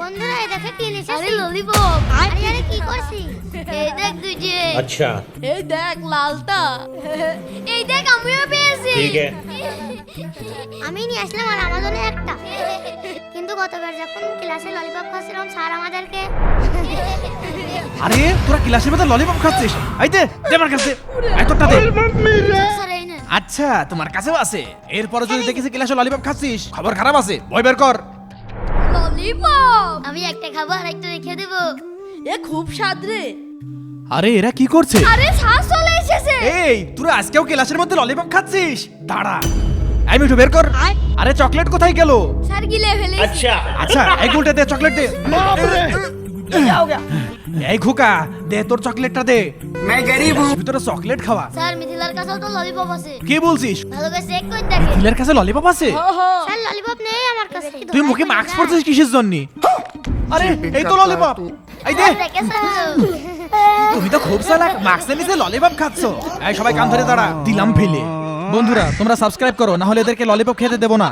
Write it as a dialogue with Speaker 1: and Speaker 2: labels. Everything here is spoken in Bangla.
Speaker 1: বন্ধুরা এই দেখে কি নিছে আরে ললিপপ আরে আরে কি করছিস এই দেখ দুজে
Speaker 2: अच्छा
Speaker 3: এই দেখ লালটা
Speaker 1: এই দেখ আমিও পেয়েছি
Speaker 2: ठीक है
Speaker 1: আমি নিয়ে আসলাম আর আমার জন্য একটা কিন্তু গতবার যখন ক্লাসে ললিপপ খাচ্ছিলাম স্যার আমাদেরকে
Speaker 4: আরে তোরা ক্লাসের মধ্যে ললিপপ খাচ্ছিস এই দে দে আমার কাছে এই তোরটা দে
Speaker 1: স্যার এই না
Speaker 4: আচ্ছা তোমার কাছেও আছে এরপরে যদি দেখেছি ক্লাসে ললিপপ খাচ্ছিস খবর খারাপ আছে বই বের কর
Speaker 3: ললিপপ
Speaker 1: আমি একটা খাবো আর একটা রেখে দেব
Speaker 3: এ খুব স্বাদ রে।
Speaker 4: আরে এরা কি করছে
Speaker 3: আরে শ্বাস চলে এসেছে।
Speaker 4: এই তোরা আজকেও ক্লাসের মধ্যে ললিপপ খাচ্ছিস দাঁড়া এই মিঠু বের কর আরে চকলেট কোথায় গেল
Speaker 3: স্যার গিলে ফেলেছি।
Speaker 2: अच्छा
Speaker 4: আচ্ছা এই গুলটা দে চকলেট দে এই খোকা দে তোর চকলেটটা দে
Speaker 5: मैं गरीब हूँ
Speaker 4: ভিতরে চকলেট খাওয়া
Speaker 1: স্যার মিথিলার কাছেও তো ললিপপ আছে
Speaker 4: কি বলছিস
Speaker 1: ভালো করে চেক করে দেখে
Speaker 4: দিলের কাছে ললিপপ আছে
Speaker 1: স্যার ললিপপ নেই আমার কাছে
Speaker 4: তুই মুখে মাস্ক পরছিস কিসের জন্য আরে এই তো ললিপপ এই দে
Speaker 1: দেখেছো
Speaker 4: তুমি তো খুব চালাক মাস্কের নিচে ললিপপ খাচ্ছো এই সবাই কান ধরে দাঁড়া দিলাম ফেলে বন্ধুরা তোমরা সাবস্ক্রাইব করো না হলে এদেরকে ললিপপ খেতে দেবো না